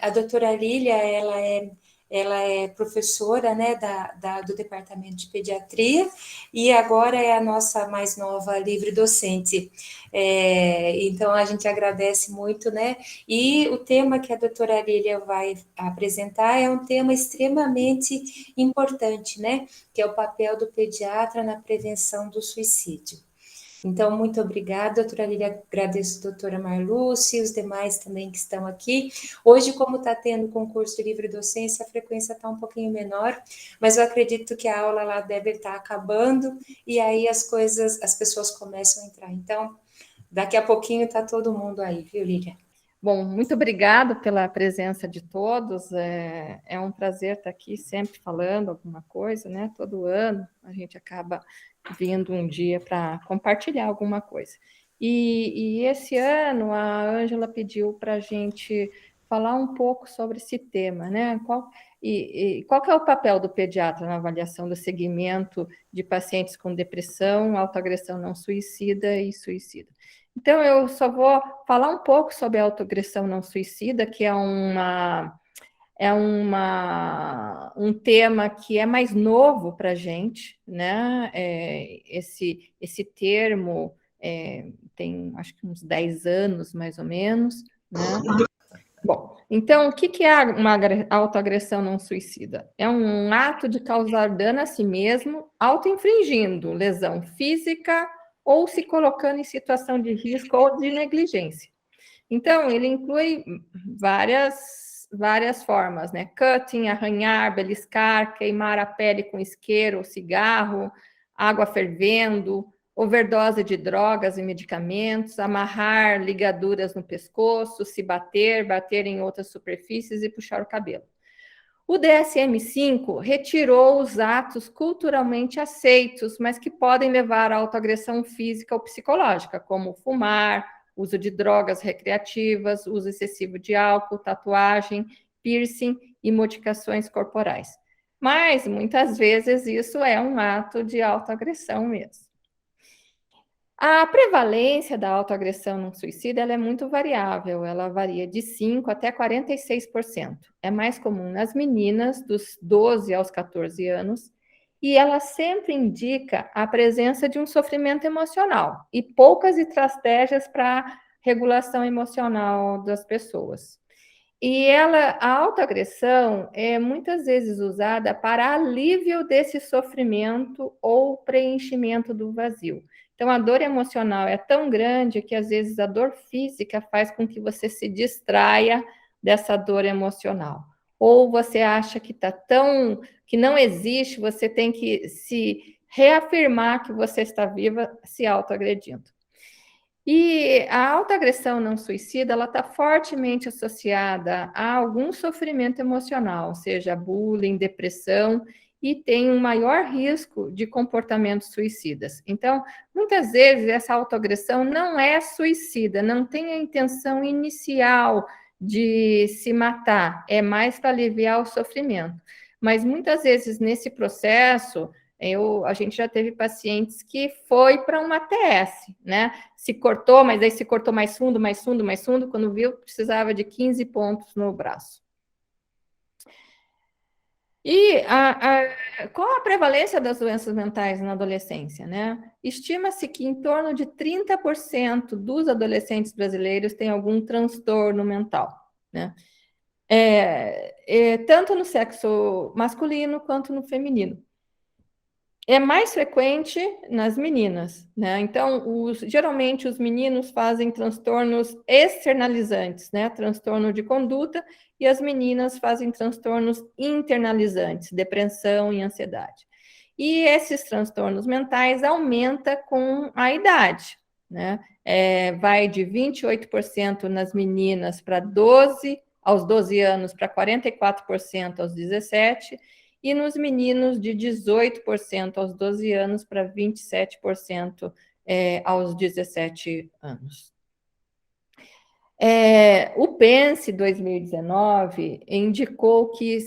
a doutora Lília, ela é professora, né, do Departamento de Pediatria, e agora é a nossa mais nova livre docente. Então, a gente agradece muito, né? E o tema que a doutora Lília vai apresentar é um tema extremamente importante, né? Que é o papel do pediatra na prevenção do suicídio. Então, muito obrigada, doutora Lília, agradeço a doutora Marluce e os demais também que estão aqui. Hoje, como está tendo concurso de livre docência, a frequência está um pouquinho menor, mas eu acredito que a aula lá deve estar acabando, e aí as pessoas começam a entrar. Então, daqui a pouquinho está todo mundo aí, viu, Lília? Bom, muito obrigada pela presença de todos. É um prazer estar aqui sempre falando alguma coisa, né? Todo ano a gente acaba vindo um dia para compartilhar alguma coisa. E esse ano a Ângela pediu para a gente falar um pouco sobre esse tema, né? Qual que é o papel do pediatra na avaliação do segmento de pacientes com depressão, autoagressão não suicida e suicida? Então, eu só vou falar um pouco sobre a autoagressão não suicida, que é um tema que é mais novo para a gente, né? Esse termo tem, acho que uns 10 anos, mais ou menos, né? Bom, então, o que é uma autoagressão não suicida? É um ato de causar dano a si mesmo, auto-infringindo lesão física ou se colocando em situação de risco ou de negligência. Então, ele inclui várias formas, né? Cutting, arranhar, beliscar, queimar a pele com isqueiro ou cigarro, água fervendo, overdose de drogas e medicamentos, amarrar ligaduras no pescoço, se bater em outras superfícies e puxar o cabelo. O DSM-5 retirou os atos culturalmente aceitos, mas que podem levar à autoagressão física ou psicológica, como fumar, uso de drogas recreativas, uso excessivo de álcool, tatuagem, piercing e modificações corporais. Mas, muitas vezes, isso é um ato de autoagressão mesmo. A prevalência da autoagressão no suicídio ela é muito variável, ela varia de 5% até 46%. É mais comum nas meninas, dos 12 aos 14 anos, e ela sempre indica a presença de um sofrimento emocional e poucas estratégias para regulação emocional das pessoas. E a autoagressão é muitas vezes usada para alívio desse sofrimento ou preenchimento do vazio. Então, a dor emocional é tão grande que, às vezes, a dor física faz com que você se distraia dessa dor emocional. Ou você acha que que não existe, você tem que se reafirmar que você está viva se autoagredindo. E a autoagressão não suicida, ela está fortemente associada a algum sofrimento emocional, seja bullying, depressão, e tem um maior risco de comportamentos suicidas. Então, muitas vezes, essa autoagressão não é suicida, não tem a intenção inicial de se matar, é mais para aliviar o sofrimento. Mas, muitas vezes, nesse processo, a gente já teve pacientes que foi para uma ATS, né? Se cortou, mas aí se cortou mais fundo, quando viu, precisava de 15 pontos no braço. E qual a prevalência das doenças mentais na adolescência, né? Estima-se que em torno de 30% dos adolescentes brasileiros têm algum transtorno mental, né? Tanto no sexo masculino quanto no feminino. É mais frequente nas meninas, né? Então, geralmente os meninos fazem transtornos externalizantes, né? Transtorno de conduta, e as meninas fazem transtornos internalizantes, depressão e ansiedade. E esses transtornos mentais aumentam com a idade, né? Vai de 28% nas meninas aos 12 anos para 44% aos 17, e nos meninos de 18% aos 12 anos para 27% aos 17 anos. O PENSE 2019 indicou que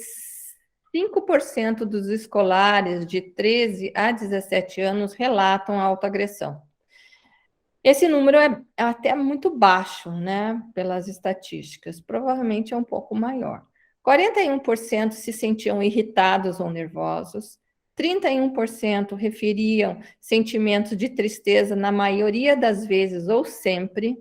5% dos escolares de 13 a 17 anos relatam autoagressão. Esse número é até muito baixo, né, pelas estatísticas, provavelmente é um pouco maior. 41% se sentiam irritados ou nervosos, 31% referiam sentimentos de tristeza na maioria das vezes ou sempre,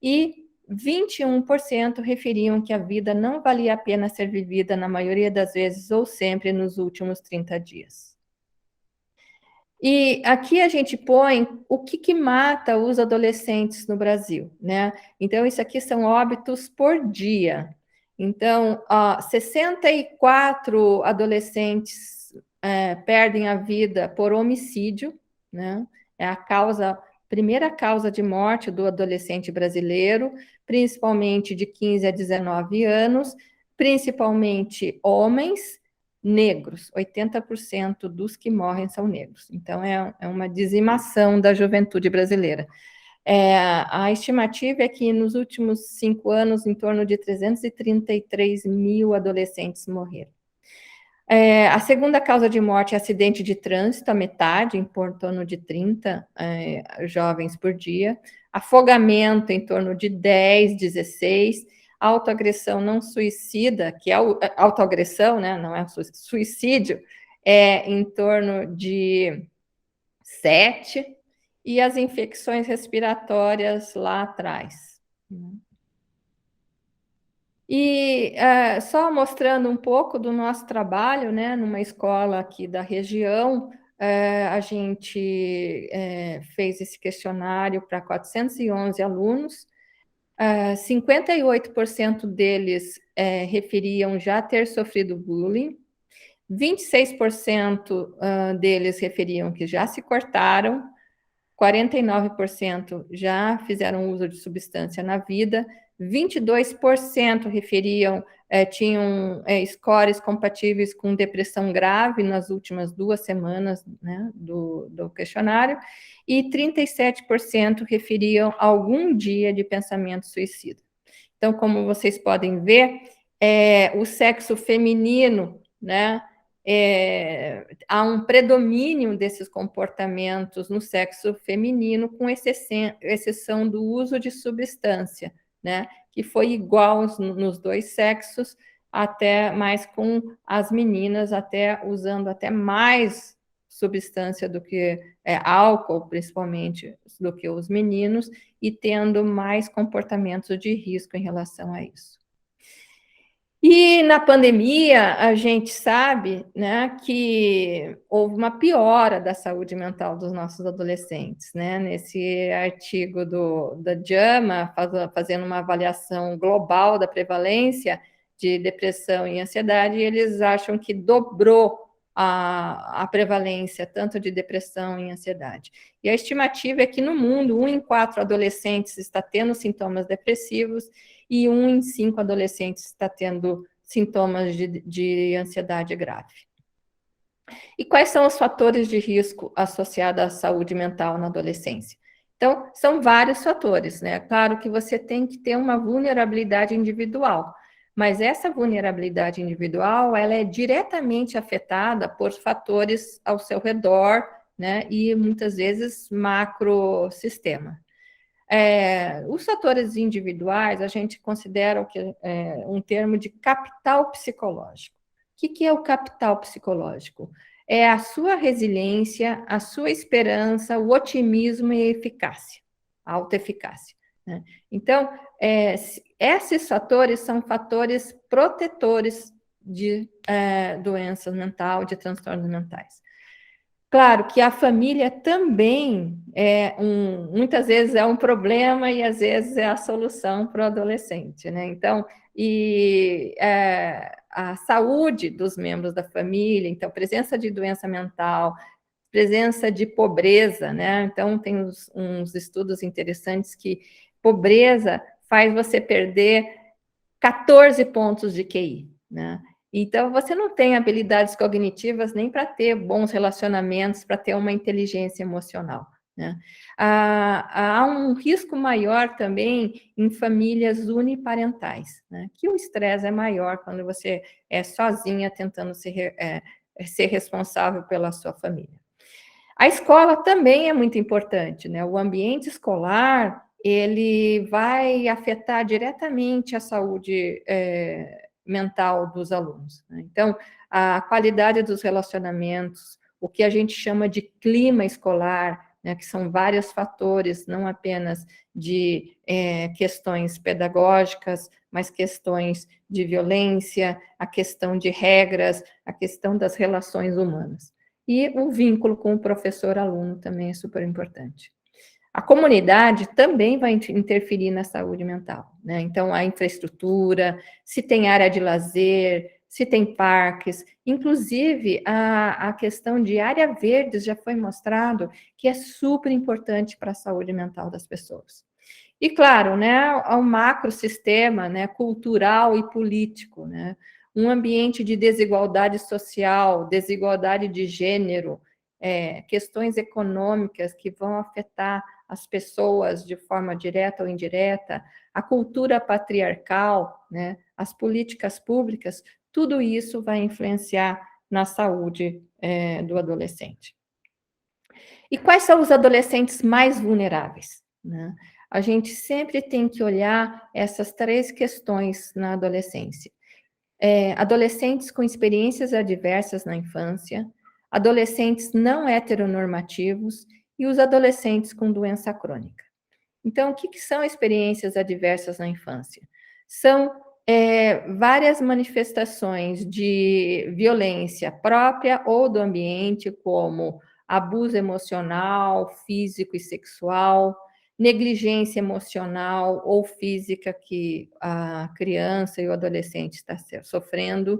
e 21% referiam que a vida não valia a pena ser vivida na maioria das vezes ou sempre nos últimos 30 dias. E aqui a gente põe o que mata os adolescentes no Brasil, né? Então, isso aqui são óbitos por dia. Então, 64 adolescentes perdem a vida por homicídio, né? É a primeira causa de morte do adolescente brasileiro, principalmente de 15 a 19 anos, principalmente homens negros, 80% dos que morrem são negros. Então, é uma dizimação da juventude brasileira. A estimativa é que nos últimos 5 anos, em torno de 333 mil adolescentes morreram. A segunda causa de morte é acidente de trânsito, a metade, em torno de 30 jovens por dia. Afogamento, em torno de 10, 16. Autoagressão não suicida, que é autoagressão, né, não é suicídio, é em torno de 7, e as infecções respiratórias lá atrás. E só mostrando um pouco do nosso trabalho, né, numa escola aqui da região, a gente fez esse questionário para 411 alunos, 58% deles referiam já ter sofrido bullying, 26% deles referiam que já se cortaram, 49% já fizeram uso de substância na vida, 22% referiam, tinham scores compatíveis com depressão grave nas últimas 2 semanas, né, do questionário, e 37% referiam algum dia de pensamento suicida. Então, como vocês podem ver, o sexo feminino, né, há um predomínio desses comportamentos no sexo feminino, com exceção do uso de substância, né, que foi igual nos 2 sexos, até mais com as meninas, até usando até mais substância do que álcool, principalmente, do que os meninos, e tendo mais comportamentos de risco em relação a isso. E na pandemia, a gente sabe, né, que houve uma piora da saúde mental dos nossos adolescentes, né? Nesse artigo da JAMA, fazendo uma avaliação global da prevalência de depressão e ansiedade, eles acham que dobrou a prevalência tanto de depressão e ansiedade. E a estimativa é que no mundo, 1 em 4 adolescentes está tendo sintomas depressivos, e 1 em 5 adolescentes está tendo sintomas de ansiedade grave. E quais são os fatores de risco associados à saúde mental na adolescência? Então, são vários fatores, né? Claro que você tem que ter uma vulnerabilidade individual, mas essa vulnerabilidade individual, ela é diretamente afetada por fatores ao seu redor, né? E muitas vezes macrosistema. Os fatores individuais, a gente considera um termo de capital psicológico. O que é o capital psicológico? É a sua resiliência, a sua esperança, o otimismo e a eficácia, a autoeficácia, né? Então, esses fatores são fatores protetores de doenças mentais, de transtornos mentais. Claro que a família também muitas vezes é um problema e às vezes é a solução para o adolescente, né? Então, a saúde dos membros da família, então, presença de doença mental, presença de pobreza, né? Então, tem uns estudos interessantes que pobreza faz você perder 14 pontos de QI, né? Então, você não tem habilidades cognitivas nem para ter bons relacionamentos, para ter uma inteligência emocional, né? Há um risco maior também em famílias uniparentais, né? Que o estresse é maior quando você é sozinha tentando ser responsável pela sua família. A escola também é muito importante, né? O ambiente escolar, ele vai afetar diretamente a saúde mental dos alunos, né? Então, a qualidade dos relacionamentos, o que a gente chama de clima escolar, né, que são vários fatores, não apenas de questões pedagógicas, mas questões de violência, a questão de regras, a questão das relações humanas. E o vínculo com o professor-aluno também é super importante. A comunidade também vai interferir na saúde mental, né? Então, a infraestrutura, se tem área de lazer, se tem parques, inclusive a questão de área verde já foi mostrado que é super importante para a saúde mental das pessoas. E, claro, né, ao macrosistema, né, cultural e político, né? Um ambiente de desigualdade social, desigualdade de gênero, questões econômicas que vão afetar as pessoas de forma direta ou indireta, a cultura patriarcal, né, as políticas públicas, tudo isso vai influenciar na saúde do adolescente. E quais são os adolescentes mais vulneráveis, né? A gente sempre tem que olhar essas 3 questões na adolescência. Adolescentes com experiências adversas na infância, adolescentes não heteronormativos e os adolescentes com doença crônica. Então, o que são experiências adversas na infância? São várias manifestações de violência própria ou do ambiente, como abuso emocional, físico e sexual, negligência emocional ou física que a criança e o adolescente está sofrendo,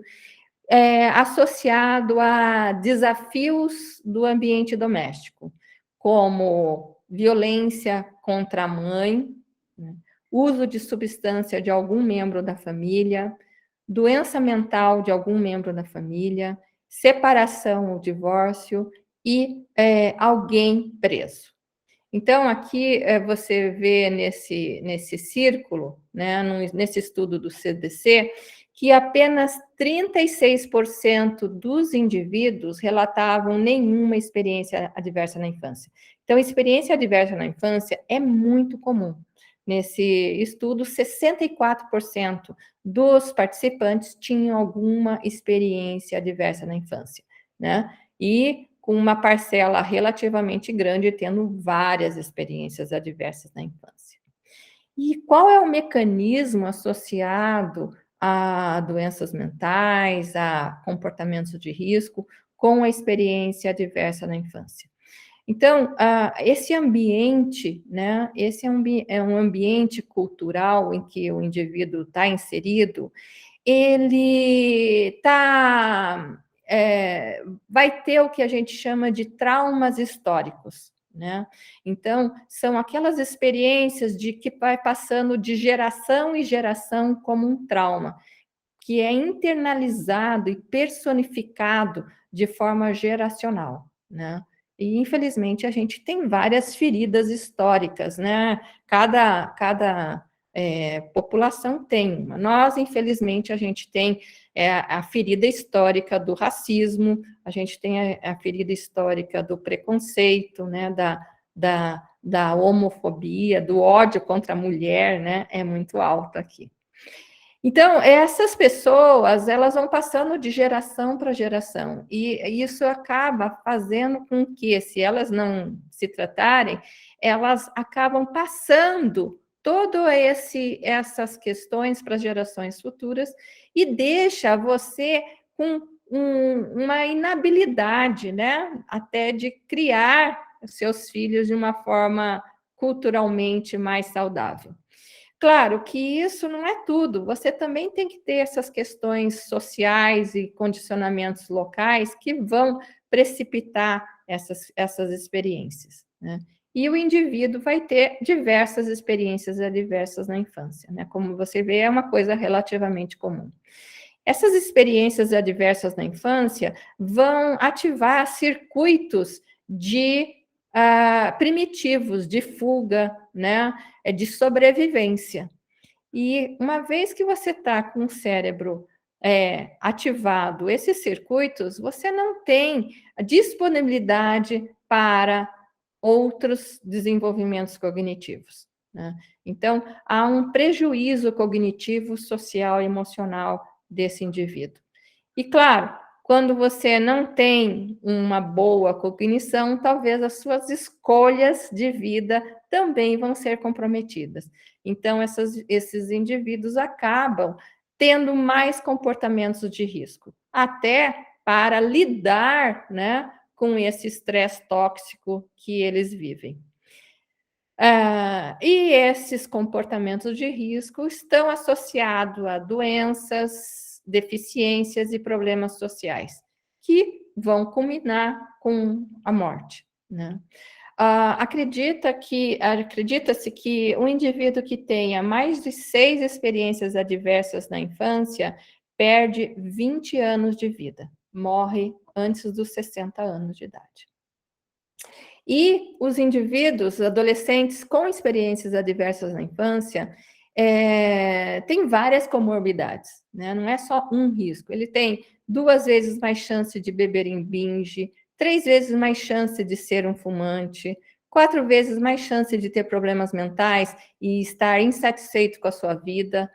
associado a desafios do ambiente doméstico, como violência contra a mãe, né, uso de substância de algum membro da família, doença mental de algum membro da família, separação ou divórcio e alguém preso. Então, aqui você vê nesse círculo, né, nesse estudo do CDC, que apenas 36% dos indivíduos relatavam nenhuma experiência adversa na infância. Então, experiência adversa na infância é muito comum. Nesse estudo, 64% dos participantes tinham alguma experiência adversa na infância, né? E com uma parcela relativamente grande tendo várias experiências adversas na infância. E qual é o mecanismo associado a doenças mentais, a comportamentos de risco com a experiência adversa na infância? Então, esse ambiente, né, esse é um ambiente cultural em que o indivíduo está inserido, ele vai ter o que a gente chama de traumas históricos, né? Então, são aquelas experiências de que vai passando de geração em geração como um trauma, que é internalizado e personificado de forma geracional, né? E, infelizmente, a gente tem várias feridas históricas, né? Cada população tem uma. Nós, infelizmente, a gente tem a ferida histórica do racismo, a gente tem a ferida histórica do preconceito, né? Da homofobia, do ódio contra a mulher, né? É muito alto aqui. Então, essas pessoas, elas vão passando de geração para geração, e isso acaba fazendo com que, se elas não se tratarem, elas acabam passando essas questões para as gerações futuras e deixa você com uma inabilidade, né, até de criar seus filhos de uma forma culturalmente mais saudável. Claro que isso não é tudo, você também tem que ter essas questões sociais e condicionamentos locais que vão precipitar essas experiências, né? E o indivíduo vai ter diversas experiências adversas na infância, né? Como você vê, é uma coisa relativamente comum. Essas experiências adversas na infância vão ativar circuitos primitivos de fuga, né? De sobrevivência. E uma vez que você está com o cérebro ativado, esses circuitos, você não tem a disponibilidade para outros desenvolvimentos cognitivos, né? Então, há um prejuízo cognitivo, social e emocional desse indivíduo. E, claro, quando você não tem uma boa cognição, talvez as suas escolhas de vida também vão ser comprometidas. Então, esses indivíduos acabam tendo mais comportamentos de risco, até para lidar, né, com esse estresse tóxico que eles vivem. E esses comportamentos de risco estão associados a doenças, deficiências e problemas sociais, que vão culminar com a morte, né? Acredita-se que um indivíduo que tenha mais de 6 experiências adversas na infância perde 20 anos de vida, morre antes dos 60 anos de idade. E os indivíduos, adolescentes com experiências adversas na infância, têm várias comorbidades, né? Não é só um risco. Ele tem 2 vezes mais chance de beber em binge, 3 vezes mais chance de ser um fumante, 4 vezes mais chance de ter problemas mentais e estar insatisfeito com a sua vida,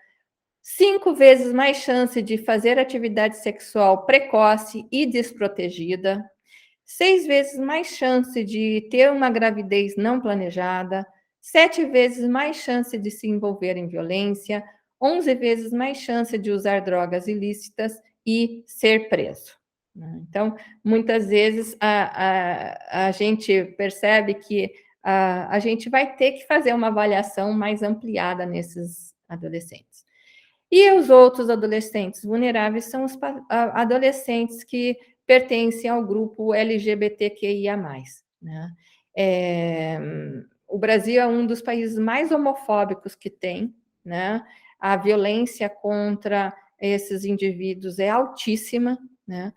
5 vezes mais chance de fazer atividade sexual precoce e desprotegida, 6 vezes mais chance de ter uma gravidez não planejada, 7 vezes mais chance de se envolver em violência, 11 vezes mais chance de usar drogas ilícitas e ser preso. Então, muitas vezes a gente percebe que a gente vai ter que fazer uma avaliação mais ampliada nesses adolescentes. E os outros adolescentes vulneráveis são os adolescentes que pertencem ao grupo LGBTQIA+, né? O Brasil é um dos países mais homofóbicos que tem, né? A violência contra esses indivíduos é altíssima, né?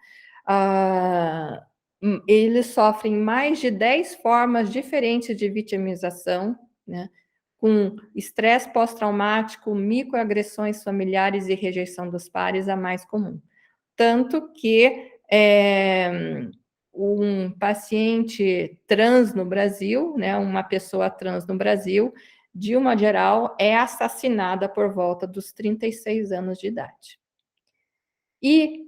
Eles sofrem mais de 10 formas diferentes de vitimização, né? Com estresse pós-traumático, microagressões familiares e rejeição dos pares, a mais comum. Tanto que um paciente trans no Brasil, né, uma pessoa trans no Brasil, de uma geral, é assassinada por volta dos 36 anos de idade. E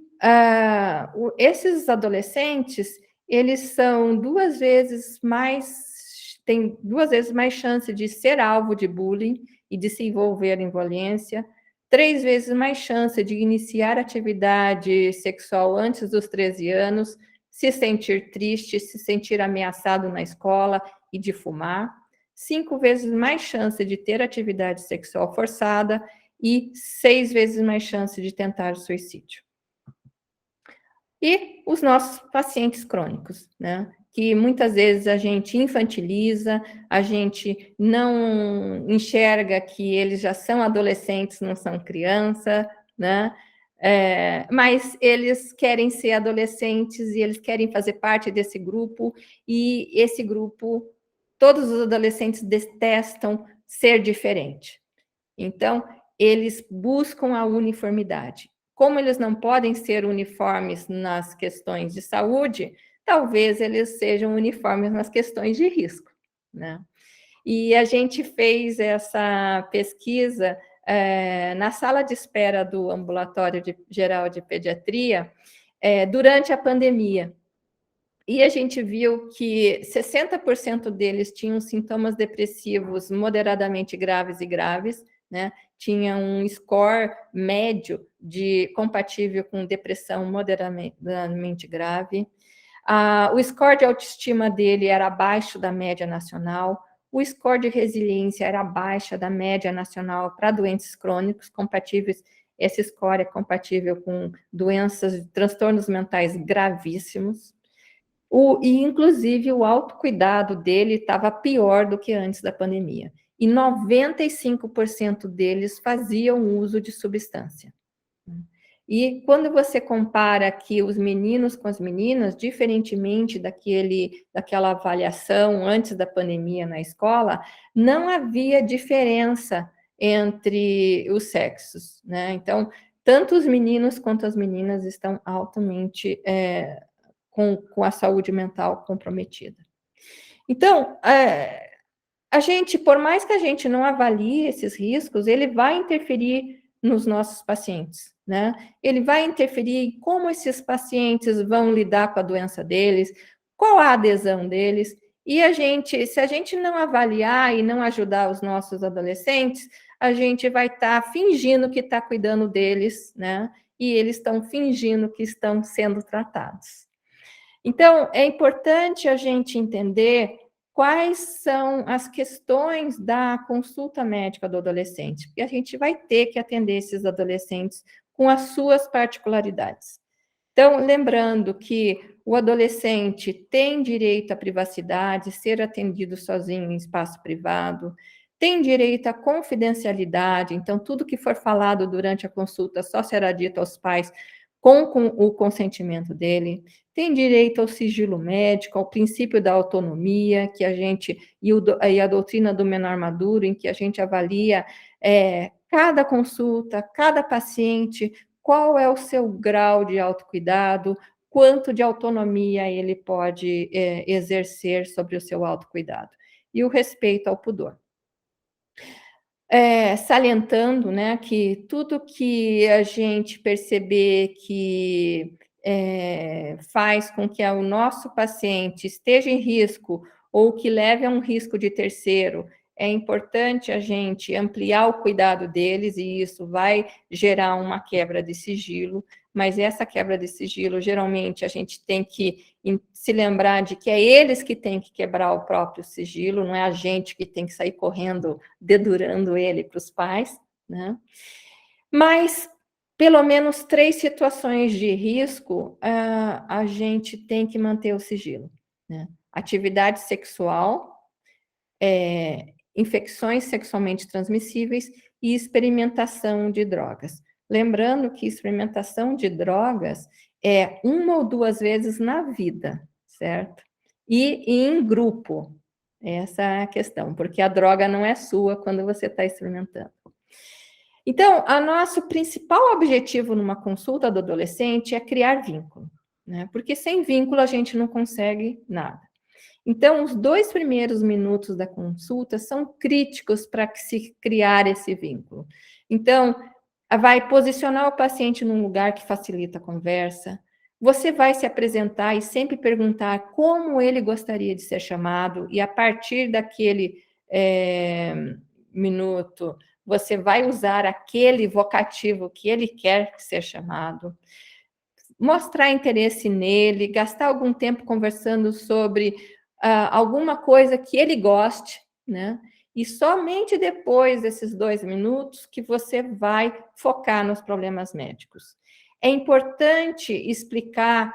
esses adolescentes, eles são 2 vezes mais, têm 2 vezes mais chance de ser alvo de bullying e de se envolver em violência, 3 vezes mais chance de iniciar atividade sexual antes dos 13 anos, se sentir triste, se sentir ameaçado na escola e de fumar, 5 vezes mais chance de ter atividade sexual forçada e 6 vezes mais chance de tentar suicídio. E os nossos pacientes crônicos, né? Que muitas vezes a gente infantiliza, a gente não enxerga que eles já são adolescentes, não são criança, né? Mas eles querem ser adolescentes e eles querem fazer parte desse grupo, e esse grupo, todos os adolescentes detestam ser diferente. Então, eles buscam a uniformidade. Como eles não podem ser uniformes nas questões de saúde, talvez eles sejam uniformes nas questões de risco, né? E a gente fez essa pesquisa na sala de espera do Ambulatório Geral de Pediatria durante a pandemia. E a gente viu que 60% deles tinham sintomas depressivos moderadamente graves e graves, né? Tinha um score médio compatível com depressão moderadamente grave. O score de autoestima dele era abaixo da média nacional. O score de resiliência era abaixo da média nacional para doentes crônicos compatíveis. Esse score é compatível com doenças, transtornos mentais gravíssimos. Inclusive, o autocuidado dele estava pior do que antes da pandemia. E 95% deles faziam uso de substância. E quando você compara aqui os meninos com as meninas, diferentemente daquela avaliação antes da pandemia na escola, não havia diferença entre os sexos, né? Então, tanto os meninos quanto as meninas estão altamente com a saúde mental comprometida. Então, a gente, por mais que a gente não avalie esses riscos, ele vai interferir nos nossos pacientes, né? Ele vai interferir em como esses pacientes vão lidar com a doença deles, qual a adesão deles, e se a gente não avaliar e não ajudar os nossos adolescentes, a gente vai estar fingindo que está cuidando deles, né? E eles estão fingindo que estão sendo tratados. Então, é importante a gente entender quais são as questões da consulta médica do adolescente, porque a gente vai ter que atender esses adolescentes com as suas particularidades. Então, lembrando que o adolescente tem direito à privacidade, ser atendido sozinho em espaço privado, tem direito à confidencialidade, então, tudo que for falado durante a consulta só será dito aos pais com o consentimento dele, tem direito ao sigilo médico, ao princípio da autonomia, que a gente, e a doutrina do menor maduro, em que a gente avalia cada consulta, cada paciente, qual é o seu grau de autocuidado, quanto de autonomia ele pode exercer sobre o seu autocuidado. E o respeito ao pudor. Salientando, né, que tudo que a gente perceber que faz com que o nosso paciente esteja em risco ou que leve a um risco de terceiro, é importante a gente ampliar o cuidado deles e isso vai gerar uma quebra de sigilo, mas essa quebra de sigilo, geralmente, a gente tem que se lembrar de que é eles que têm que quebrar o próprio sigilo, não é a gente que tem que sair correndo, dedurando ele para os pais, né? Mas, pelo menos 3 situações de risco, a gente tem que manter o sigilo, né? Atividade sexual, infecções sexualmente transmissíveis e experimentação de drogas. Lembrando que experimentação de drogas é 1 ou 2 vezes na vida, certo? E em grupo, essa é a questão, porque a droga não é sua quando você está experimentando. Então, o nosso principal objetivo numa consulta do adolescente é criar vínculo, né? Porque sem vínculo a gente não consegue nada. Então, os 2 primeiros minutos da consulta são críticos para que se criar esse vínculo. Então, vai posicionar o paciente num lugar que facilita a conversa, você vai se apresentar e sempre perguntar como ele gostaria de ser chamado, e a partir daquele minuto, você vai usar aquele vocativo que ele quer ser chamado, mostrar interesse nele, gastar algum tempo conversando sobre alguma coisa que ele goste, né? E somente depois desses 2 minutos que você vai focar nos problemas médicos. É importante explicar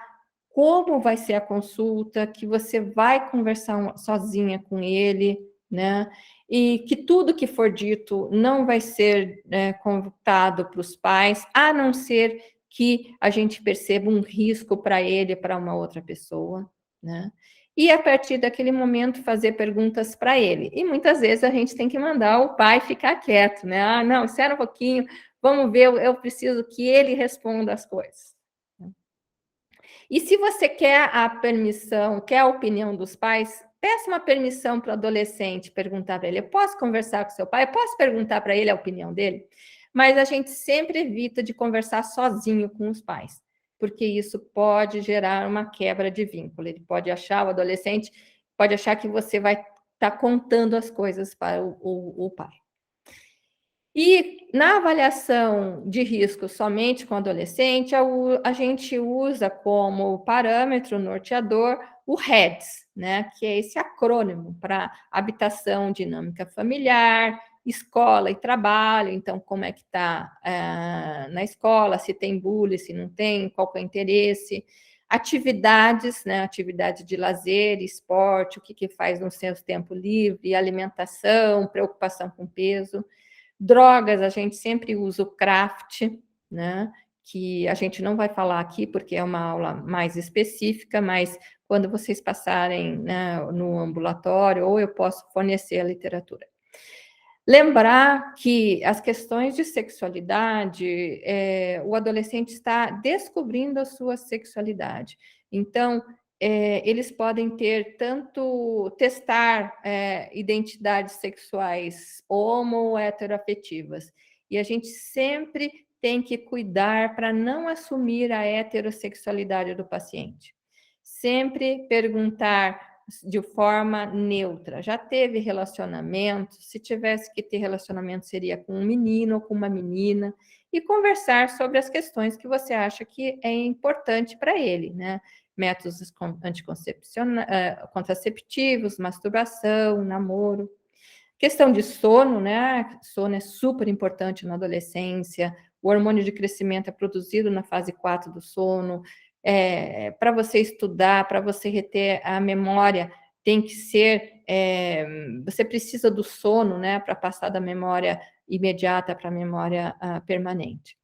como vai ser a consulta, que você vai conversar sozinha com ele, né? E que tudo que for dito não vai ser contado para os pais, a não ser que a gente perceba um risco para ele, para uma outra pessoa, né? E a partir daquele momento fazer perguntas para ele. E muitas vezes a gente tem que mandar o pai ficar quieto, né? Ah, não, espera um pouquinho, vamos ver, eu preciso que ele responda as coisas. E se você quer a permissão, quer a opinião dos pais, peça uma permissão para o adolescente, perguntar para ele, eu posso conversar com seu pai? Eu posso perguntar para ele a opinião dele? Mas a gente sempre evita de conversar sozinho com os pais, porque isso pode gerar uma quebra de vínculo. Ele pode achar, o adolescente pode achar que você vai estar contando as coisas para o pai. E na avaliação de risco somente com adolescente, a gente usa como parâmetro norteador o REDS, né, que é esse acrônimo para habitação dinâmica familiar, escola e trabalho, então como é que está na escola, se tem bullying, se não tem, qual que é o interesse, atividades, né, atividade de lazer, esporte, o que faz no seu tempo livre, alimentação, preocupação com peso. Drogas, a gente sempre usa o CRAFT, né? Que a gente não vai falar aqui porque é uma aula mais específica, mas quando vocês passarem, né, no ambulatório, ou eu posso fornecer a literatura. Lembrar que as questões de sexualidade, o adolescente está descobrindo a sua sexualidade. Então, eles podem testar identidades sexuais homo ou heteroafetivas. E a gente sempre tem que cuidar para não assumir a heterossexualidade do paciente. Sempre perguntar de forma neutra. Já teve relacionamento? Se tivesse que ter relacionamento, seria com um menino ou com uma menina, e conversar sobre as questões que você acha que é importante para ele, né? Métodos contraceptivos, masturbação, namoro. Questão de sono, né? Sono é super importante na adolescência. O hormônio de crescimento é produzido na fase 4 do sono. Para você estudar, para você reter a memória, tem que ser. Você precisa do sono, né? Para passar da memória imediata para a memória permanente.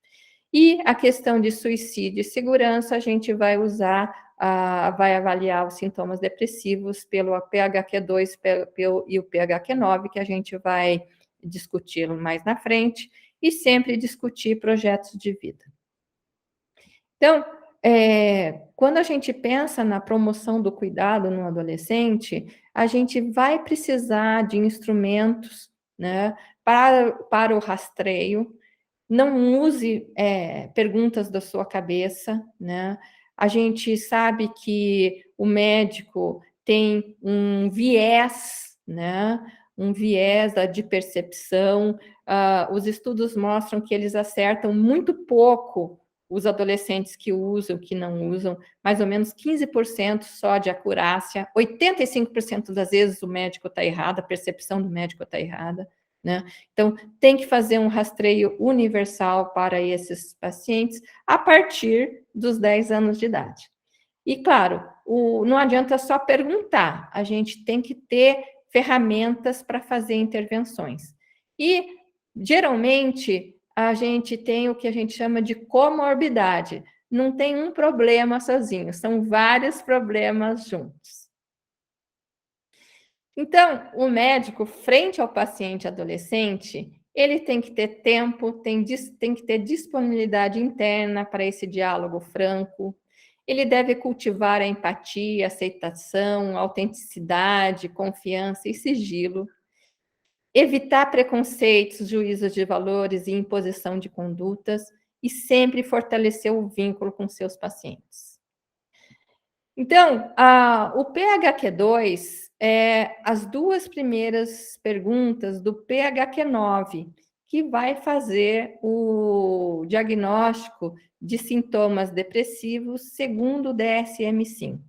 E a questão de suicídio e segurança, a gente vai vai avaliar os sintomas depressivos pelo PHQ-2 e o PHQ-9, que a gente vai discutir mais na frente, e sempre discutir projetos de vida. Então, quando a gente pensa na promoção do cuidado no adolescente, a gente vai precisar de instrumentos, né, para o rastreio. Não use perguntas da sua cabeça, né? A gente sabe que o médico tem um viés, né? Um viés de percepção. Os estudos mostram que eles acertam muito pouco os adolescentes que usam, que não usam, mais ou menos 15% só de acurácia, 85% das vezes o médico está errado, a percepção do médico está errada, né? Então, tem que fazer um rastreio universal para esses pacientes a partir dos 10 anos de idade. E, claro, não adianta só perguntar, a gente tem que ter ferramentas para fazer intervenções. E, geralmente, a gente tem o que a gente chama de comorbidade. Não tem um problema sozinho, são vários problemas juntos. Então, o médico, frente ao paciente adolescente, ele tem que ter tempo, tem que ter disponibilidade interna para esse diálogo franco. Ele deve cultivar a empatia, aceitação, autenticidade, confiança e sigilo. Evitar preconceitos, juízos de valores e imposição de condutas. E sempre fortalecer o vínculo com seus pacientes. Então, o PHQ-2 é as duas primeiras perguntas do PHQ-9, que vai fazer o diagnóstico de sintomas depressivos segundo o DSM-5.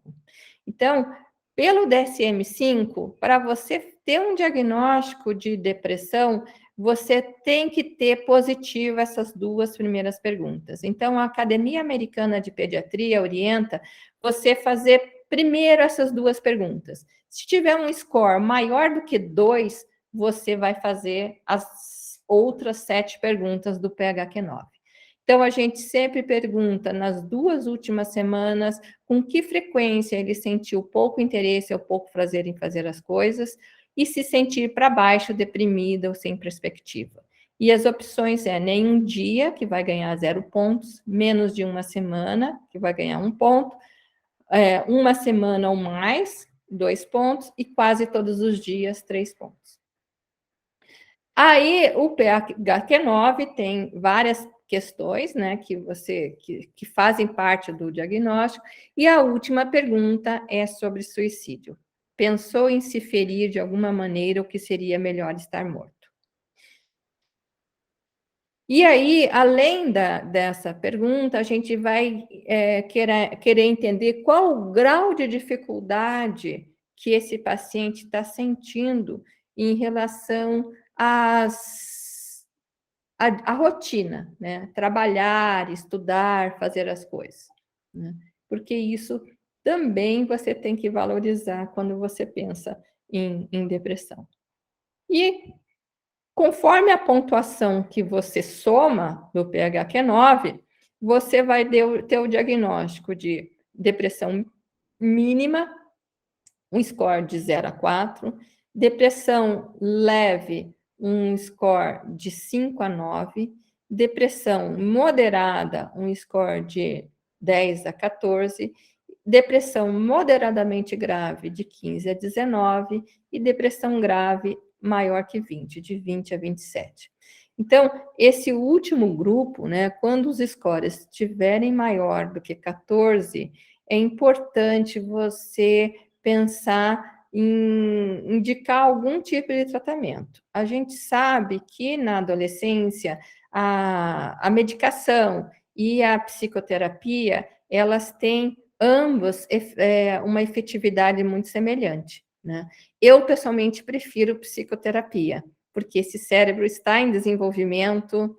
Então, pelo DSM-5, para você ter um diagnóstico de depressão, você tem que ter positivo essas duas primeiras perguntas. Então, a Academia Americana de Pediatria orienta você fazer primeiro essas duas perguntas. Se tiver um score maior do que 2, você vai fazer as outras 7 perguntas do PHQ-9. Então, a gente sempre pergunta nas 2 últimas semanas com que frequência ele sentiu pouco interesse ou pouco prazer em fazer as coisas e se sentir para baixo, deprimida ou sem perspectiva. E as opções nenhum dia, que vai ganhar 0 pontos, menos de uma semana, que vai ganhar 1 ponto, uma semana ou mais, 2 pontos, e quase todos os dias, 3 pontos. Aí, o PHQ-9 tem várias questões, né, que fazem parte do diagnóstico, e a última pergunta é sobre suicídio. Pensou em se ferir de alguma maneira ou que seria melhor estar morto? E aí, além dessa pergunta, a gente vai querer entender qual o grau de dificuldade que esse paciente está sentindo em relação à rotina, né? Trabalhar, estudar, fazer as coisas, né? Porque isso também você tem que valorizar quando você pensa em depressão. E conforme a pontuação que você soma do PHQ-9, você vai ter o diagnóstico de depressão mínima, um score de 0 a 4, depressão leve, um score de 5 a 9, depressão moderada, um score de 10 a 14, depressão moderadamente grave de 15 a 19 e depressão grave maior que 20, de 20 a 27. Então, esse último grupo, né, quando os scores estiverem maior do que 14, é importante você pensar em indicar algum tipo de tratamento. A gente sabe que na adolescência a medicação e a psicoterapia, elas têm ambas uma efetividade muito semelhante, né? Eu, pessoalmente, prefiro psicoterapia, porque esse cérebro está em desenvolvimento,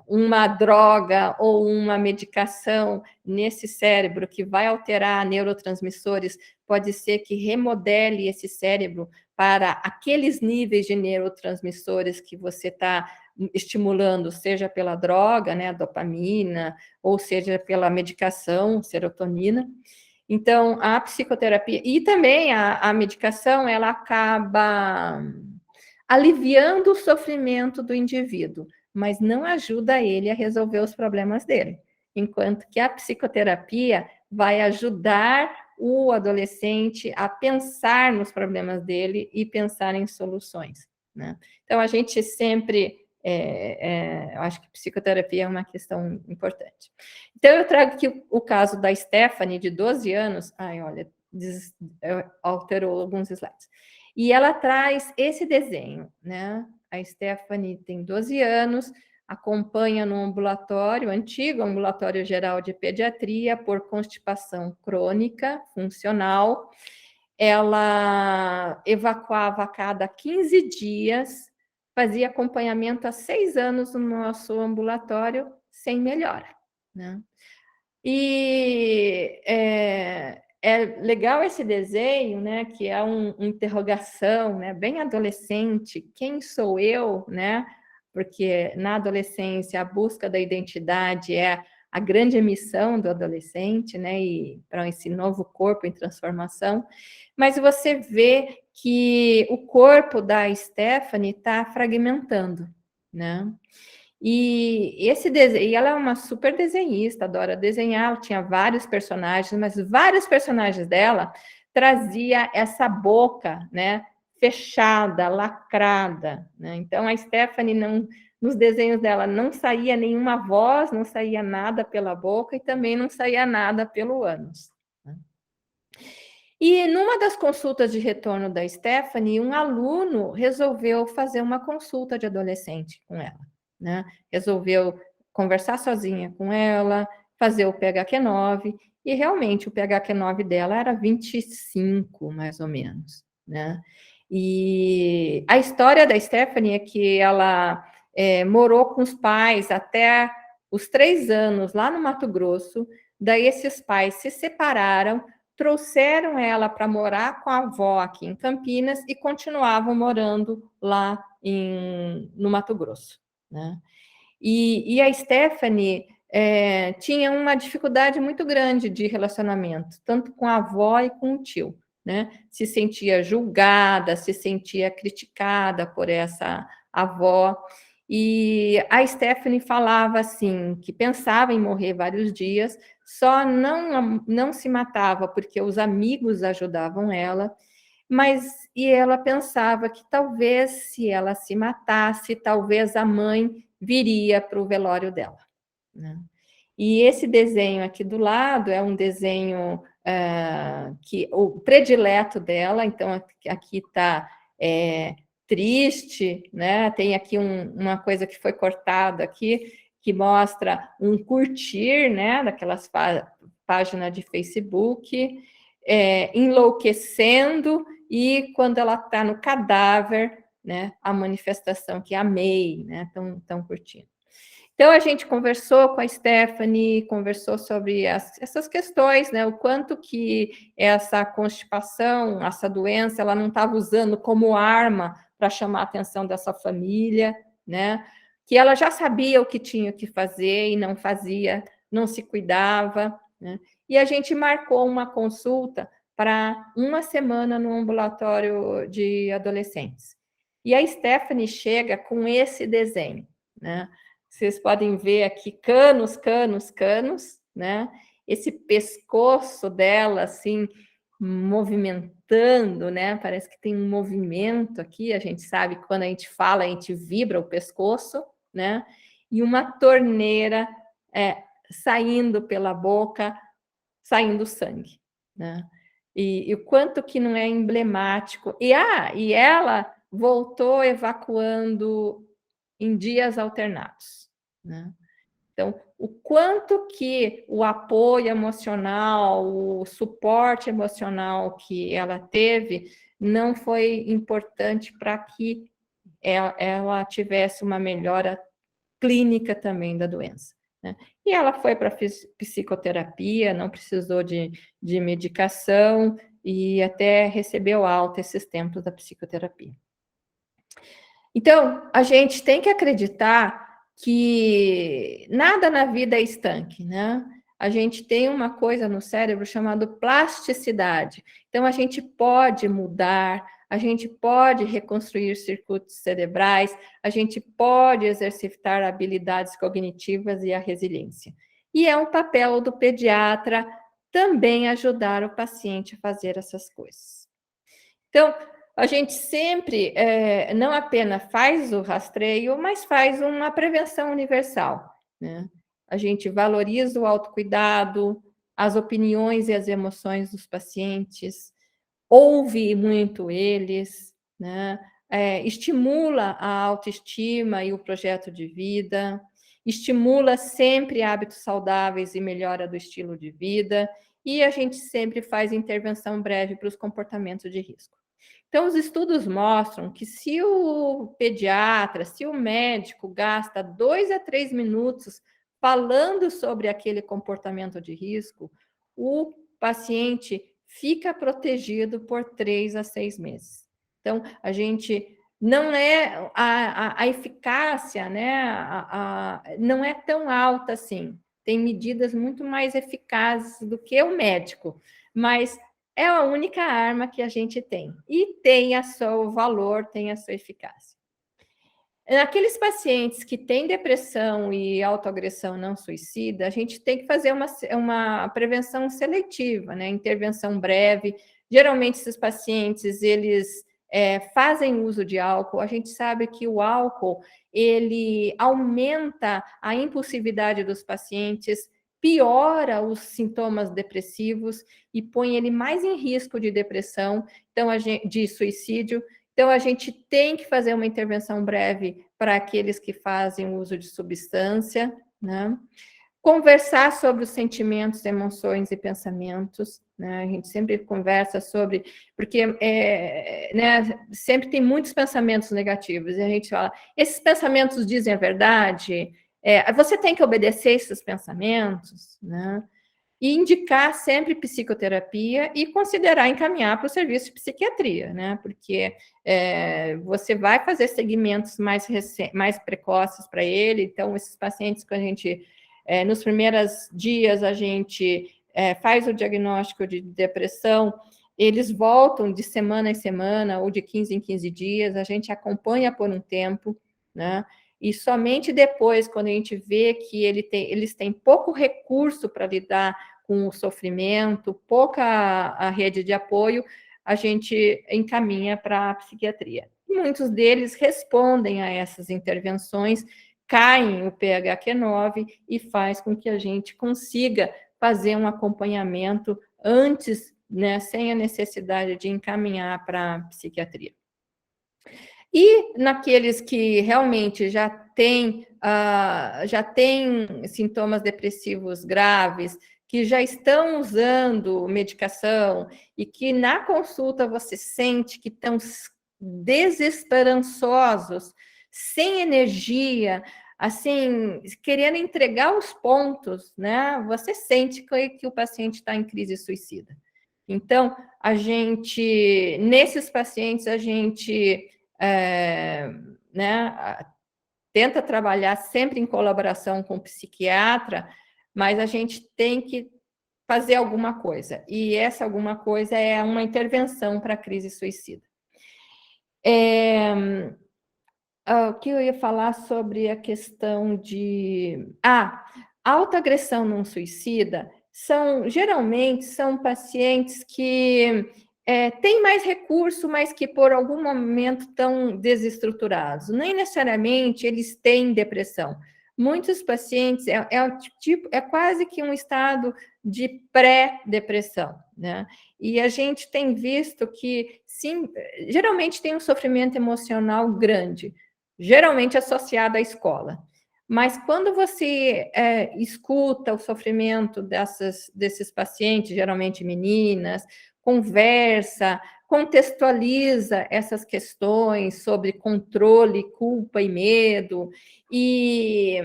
uma droga ou uma medicação nesse cérebro que vai alterar neurotransmissores, pode ser que remodele esse cérebro para aqueles níveis de neurotransmissores que você está estimulando, seja pela droga, né, a dopamina, ou seja pela medicação, serotonina. Então, a psicoterapia e também a medicação, ela acaba aliviando o sofrimento do indivíduo, mas não ajuda ele a resolver os problemas dele. Enquanto que a psicoterapia vai ajudar o adolescente a pensar nos problemas dele e pensar em soluções, né? Então, a gente sempre eu acho que psicoterapia é uma questão importante. Então, eu trago aqui o caso da Stephanie, de 12 anos. Ai, olha, alterou alguns slides. E ela traz esse desenho, né? A Stephanie tem 12 anos, acompanha no ambulatório, antigo ambulatório geral de pediatria, por constipação crônica, funcional. Ela evacuava a cada 15 dias, fazia acompanhamento há 6 anos no nosso ambulatório, sem melhora, né? E é legal esse desenho, né, que é uma interrogação, né, bem adolescente, quem sou eu, né? Porque na adolescência a busca da identidade é a grande missão do adolescente, né, e para esse novo corpo em transformação. Mas você vê que o corpo da Stephanie está fragmentando, né? E ela é uma super desenhista, adora desenhar, ela tinha vários personagens, mas vários personagens dela trazia essa boca, né, fechada, lacrada, né? Então a Stephanie não, nos desenhos dela não saía nenhuma voz, não saía nada pela boca e também não saía nada pelo ânus, né? E numa das consultas de retorno da Stephanie, um aluno resolveu fazer uma consulta de adolescente com ela, né? Resolveu conversar sozinha com ela, fazer o PHQ-9, e realmente o PHQ-9 dela era 25, mais ou menos, né? E a história da Stephanie é que ela morou com os pais até os 3 anos lá no Mato Grosso, daí esses pais se separaram, trouxeram ela para morar com a avó aqui em Campinas e continuavam morando lá no Mato Grosso, né? E a Stephanie tinha uma dificuldade muito grande de relacionamento, tanto com a avó e com o tio, né? Se sentia julgada, se sentia criticada por essa avó. E a Stephanie falava assim, que pensava em morrer vários dias, só não se matava porque os amigos ajudavam ela, e ela pensava que talvez se ela se matasse, talvez a mãe viria para o velório dela, né? E esse desenho aqui do lado é um desenho que o predileto dela, então aqui está triste, né? Tem aqui uma coisa que foi cortada aqui, que mostra um curtir, né? Daquelas páginas de Facebook, enlouquecendo, e quando ela está no cadáver, né? A manifestação que amei, né? Tão curtindo. Então, a gente conversou com a Stephanie, conversou sobre essas questões, né? O quanto que essa constipação, essa doença, ela não estava usando como arma para chamar a atenção dessa família, né? Que ela já sabia o que tinha que fazer e não fazia, não se cuidava, né? E a gente marcou uma consulta para uma semana no ambulatório de adolescentes. E a Stephanie chega com esse desenho, né? Vocês podem ver aqui canos, canos, canos, né? esse pescoço dela, assim, movimentando, né? Parece que tem um movimento aqui, a gente sabe que quando a gente fala, a gente vibra o pescoço, né? E uma torneira saindo pela boca, saindo sangue, né? E o quanto que não é emblemático. E ela voltou evacuando em dias alternados, né? Então, o quanto que o apoio emocional, o suporte emocional que ela teve não foi importante para que ela tivesse uma melhora clínica também da doença, né? E ela foi para psicoterapia, não precisou de medicação e até recebeu alta esses tempos da psicoterapia. Então, a gente tem que acreditar que nada na vida é estanque, né? A gente tem uma coisa no cérebro chamada plasticidade. Então, a gente pode mudar, a gente pode reconstruir circuitos cerebrais, a gente pode exercitar habilidades cognitivas e a resiliência. E é um papel do pediatra também ajudar o paciente a fazer essas coisas. Então, a gente sempre não apenas faz o rastreio, mas faz uma prevenção universal, né? A gente valoriza o autocuidado, as opiniões e as emoções dos pacientes, ouve muito eles, né? Estimula a autoestima e o projeto de vida, estimula sempre hábitos saudáveis e melhora do estilo de vida, e a gente sempre faz intervenção breve para os comportamentos de risco. Então, os estudos mostram que se o pediatra, se o médico gasta 2 a 3 minutos falando sobre aquele comportamento de risco, o paciente fica protegido por 3 a 6 meses. Então, a gente não é a eficácia, né? Não é tão alta assim. Tem medidas muito mais eficazes do que o médico, mas é a única arma que a gente tem. E tem a seu valor, tem a sua eficácia. Naqueles pacientes que têm depressão e autoagressão não suicida, a gente tem que fazer uma prevenção seletiva, né? Intervenção breve. Geralmente, esses pacientes, eles fazem uso de álcool. A gente sabe que o álcool, ele aumenta a impulsividade dos pacientes, piora os sintomas depressivos e põe ele mais em risco de depressão, então, de suicídio. Então, a gente tem que fazer uma intervenção breve para aqueles que fazem uso de substância, né? Conversar sobre os sentimentos, emoções e pensamentos, né? A gente sempre conversa sobre, porque né, sempre tem muitos pensamentos negativos, e a gente fala, esses pensamentos dizem a verdade? Você tem que obedecer esses pensamentos, né? E indicar sempre psicoterapia e considerar encaminhar para o serviço de psiquiatria, né? Porque você vai fazer segmentos mais precoces para ele, então esses pacientes que a gente, nos primeiros dias, a gente faz o diagnóstico de depressão, eles voltam de semana em semana ou de 15 em 15 dias, a gente acompanha por um tempo, né? E somente depois, quando a gente vê que eles têm pouco recurso para lidar com o sofrimento, pouca a rede de apoio, a gente encaminha para a psiquiatria. Muitos deles respondem a essas intervenções, caem o PHQ-9 e faz com que a gente consiga fazer um acompanhamento antes, né, sem a necessidade de encaminhar para a psiquiatria. E naqueles que realmente já têm sintomas depressivos graves, que já estão usando medicação e que na consulta você sente que estão desesperançosos, sem energia, assim, querendo entregar os pontos, né? Você sente que o paciente está em crise suicida. Então, nesses pacientes, a gente né, tenta trabalhar sempre em colaboração com o psiquiatra, mas a gente tem que fazer alguma coisa, e essa alguma coisa é uma intervenção para a crise suicida. O que eu ia falar sobre a questão de... autoagressão não suicida geralmente são pacientes que têm mais recurso, mas que por algum momento estão desestruturados. Nem necessariamente eles têm depressão. Muitos pacientes é quase que um estado de pré-depressão, né? E a gente tem visto que, sim, geralmente tem um sofrimento emocional grande, geralmente associado à escola. Mas quando você escuta o sofrimento desses pacientes, geralmente meninas, conversa, contextualiza essas questões sobre controle, culpa e medo, e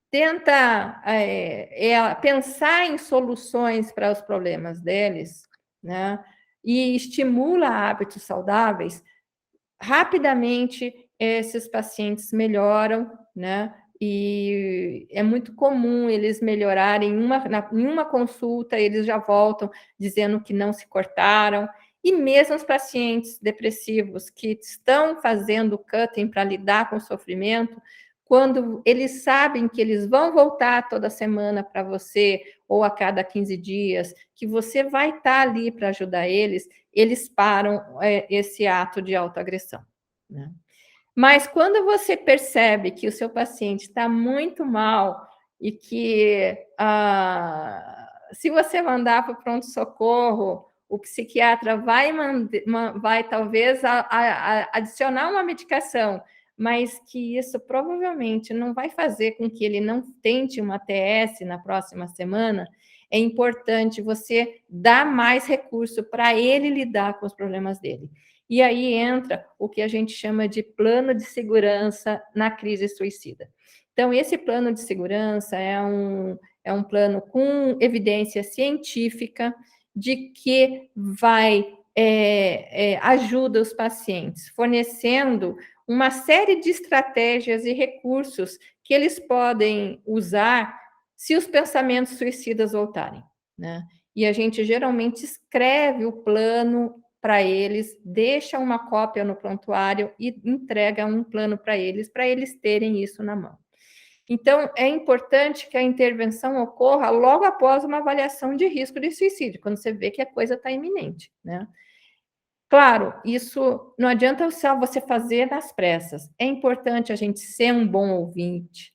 tenta pensar em soluções para os problemas deles, né? E estimula hábitos saudáveis, rapidamente esses pacientes melhoram, né? E é muito comum eles melhorarem em uma consulta, eles já voltam dizendo que não se cortaram. E mesmo os pacientes depressivos que estão fazendo cutting para lidar com o sofrimento, quando eles sabem que eles vão voltar toda semana para você, ou a cada 15 dias, que você vai estar ali para ajudar eles param esse ato de autoagressão, né? Mas quando você percebe que o seu paciente está muito mal e que se você mandar para o pronto-socorro, o psiquiatra vai talvez adicionar uma medicação, mas que isso provavelmente não vai fazer com que ele não tente uma TS na próxima semana, é importante você dar mais recurso para ele lidar com os problemas dele. E aí entra o que a gente chama de plano de segurança na crise suicida. Então, esse plano de segurança é um plano com evidência científica de que ajuda os pacientes, fornecendo uma série de estratégias e recursos que eles podem usar se os pensamentos suicidas voltarem, né? E a gente geralmente escreve o plano para eles, deixa uma cópia no prontuário e entrega um plano para eles terem isso na mão. Então, é importante que a intervenção ocorra logo após uma avaliação de risco de suicídio, quando você vê que a coisa está iminente, né? Claro, isso não adianta só você fazer nas pressas. É importante a gente ser um bom ouvinte,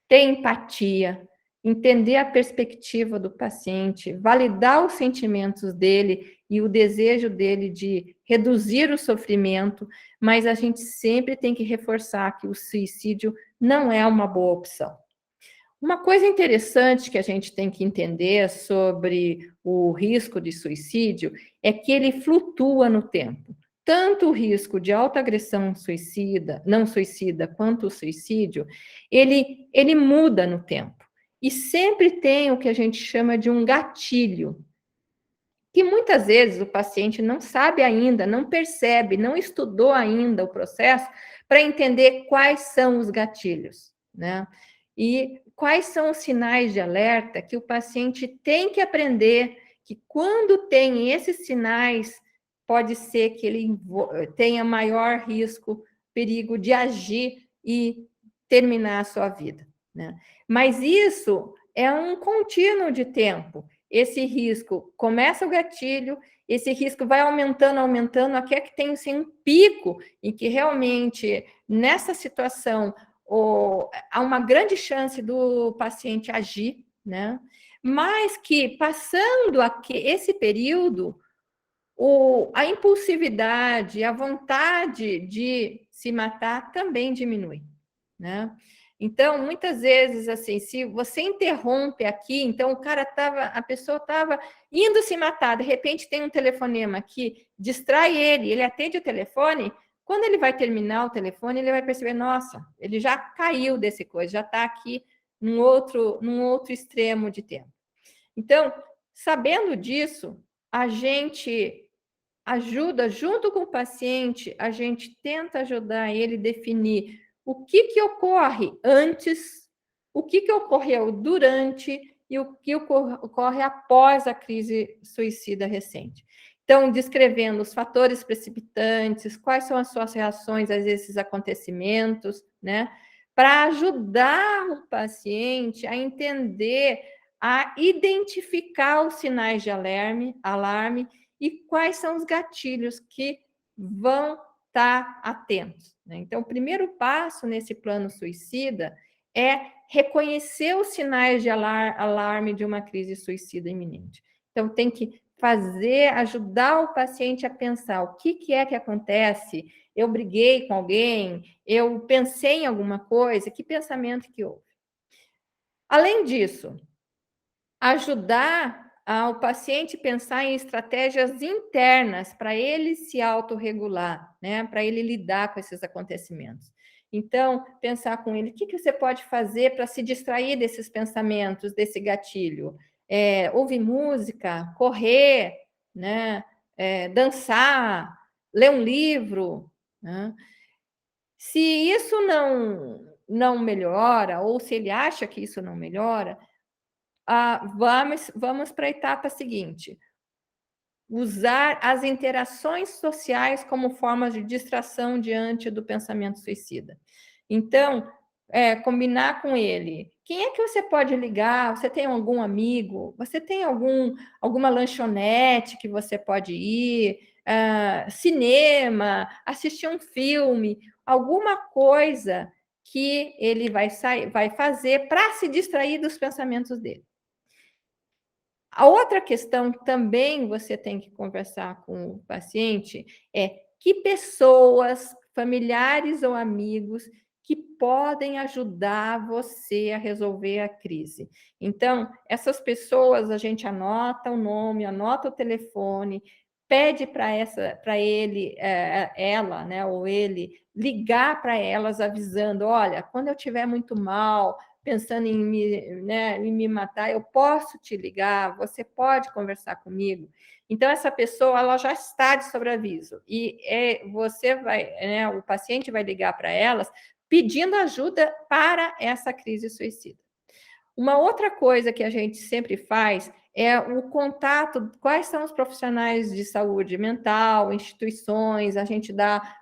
ter empatia, entender a perspectiva do paciente, validar os sentimentos dele e o desejo dele de reduzir o sofrimento, mas a gente sempre tem que reforçar que o suicídio não é uma boa opção. Uma coisa interessante que a gente tem que entender sobre o risco de suicídio é que ele flutua no tempo. Tanto o risco de autoagressão suicida, não suicida, quanto o suicídio, ele muda no tempo. E sempre tem o que a gente chama de um gatilho, que muitas vezes o paciente não sabe ainda, não percebe, não estudou ainda o processo para entender quais são os gatilhos, né? E quais são os sinais de alerta que o paciente tem que aprender, que quando tem esses sinais, pode ser que ele tenha maior risco, perigo de agir e terminar a sua vida, né? Mas isso é um contínuo de tempo. Esse risco começa o gatilho, esse risco vai aumentando, até que tem assim, um pico em que realmente, nessa situação, há uma grande chance do paciente agir, né? Mas que, passando esse período, a impulsividade, a vontade de se matar também diminui, né? Então, muitas vezes, assim, se você interrompe aqui, então a pessoa estava indo se matar, de repente tem um telefonema que distrai ele atende o telefone, quando ele vai terminar o telefone, ele vai perceber, nossa, ele já caiu desse coisa, já está aqui num outro extremo de tempo. Então, sabendo disso, a gente ajuda, junto com o paciente, a gente tenta ajudar ele a definir o que ocorre antes, o que ocorreu durante e o que ocorre após a crise suicida recente. Então, descrevendo os fatores precipitantes, quais são as suas reações a esses acontecimentos, né? Para ajudar o paciente a entender a identificar os sinais de alarme e quais são os gatilhos que vão estar atentos, né? Então, o primeiro passo nesse plano suicida é reconhecer os sinais de alarme de uma crise suicida iminente. Então, tem que ajudar o paciente a pensar o que é que acontece. Eu briguei com alguém, eu pensei em alguma coisa, que pensamento que houve? Além disso, ajudar o paciente a pensar em estratégias internas para ele se autorregular, né? Para ele lidar com esses acontecimentos. Então, pensar com ele, o que você pode fazer para se distrair desses pensamentos, desse gatilho? Ouvir música, correr, né? Dançar, ler um livro, né? Se isso não melhora, ou se ele acha que isso não melhora, vamos para a etapa seguinte: usar as interações sociais como formas de distração diante do pensamento suicida. Então, combinar com ele. Quem é que você pode ligar? Você tem algum amigo? Você tem alguma lanchonete que você pode ir? Cinema, assistir um filme, alguma coisa que ele vai fazer para se distrair dos pensamentos dele. A outra questão que também você tem que conversar com o paciente é que pessoas, familiares ou amigos, que podem ajudar você a resolver a crise. Então, essas pessoas, a gente anota o nome, anota o telefone, pede para ele, ela, né, ou ele, ligar para elas avisando, olha, quando eu estiver muito mal, pensando em me matar, eu posso te ligar, você pode conversar comigo. Então, essa pessoa, ela já está de sobreaviso, e o paciente vai ligar para elas pedindo ajuda para essa crise suicida. Uma outra coisa que a gente sempre faz é o contato, quais são os profissionais de saúde mental, instituições, a gente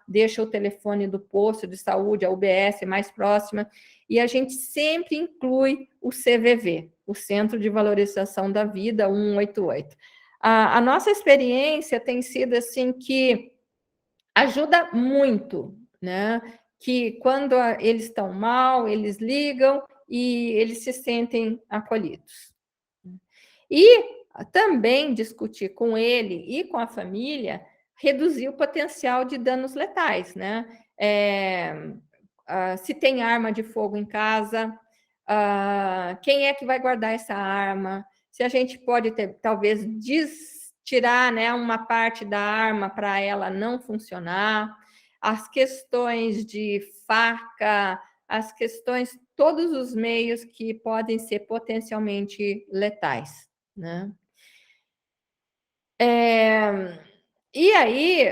deixa o telefone do posto de saúde, a UBS mais próxima, e a gente sempre inclui o CVV, o Centro de Valorização da Vida 188. A nossa experiência tem sido assim que ajuda muito, né? Que quando eles estão mal, eles ligam e eles se sentem acolhidos. E também discutir com ele e com a família, reduzir o potencial de danos letais, né? Se tem arma de fogo em casa, quem é que vai guardar essa arma? Se a gente pode talvez tirar, né, uma parte da arma para ela não funcionar, as questões de faca, as questões, todos os meios que podem ser potencialmente letais, né? E aí,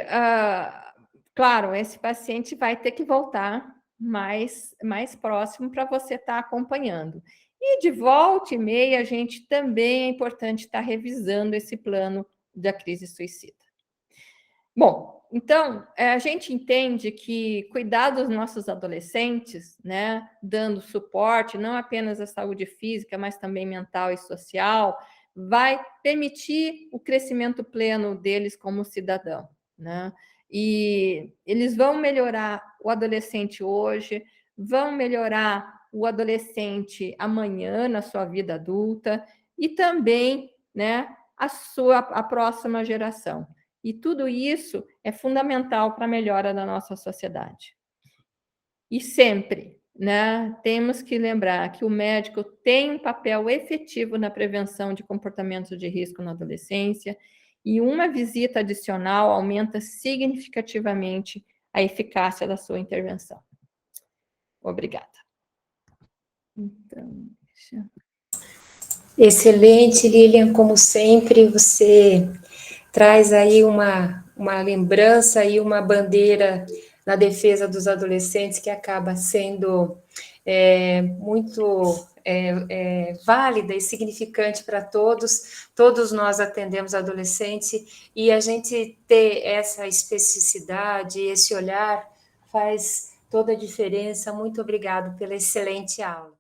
claro, esse paciente vai ter que voltar mais próximo para você estar acompanhando. E de volta e meia, a gente também é importante estar revisando esse plano da crise suicida. Bom, então, a gente entende que cuidar dos nossos adolescentes, né, dando suporte, não apenas à saúde física, mas também mental e social, vai permitir o crescimento pleno deles como cidadão, né? E eles vão melhorar o adolescente hoje, vão melhorar o adolescente amanhã na sua vida adulta e também, né, a próxima geração. E tudo isso é fundamental para a melhora da nossa sociedade. E sempre, né, temos que lembrar que o médico tem um papel efetivo na prevenção de comportamentos de risco na adolescência, e uma visita adicional aumenta significativamente a eficácia da sua intervenção. Obrigada. Então, Excelente, Lilian, como sempre, você traz aí uma lembrança e uma bandeira na defesa dos adolescentes que acaba sendo muito válida e significante para todos. Todos nós atendemos adolescentes e a gente ter essa especificidade, esse olhar faz toda a diferença. Muito obrigado pela excelente aula.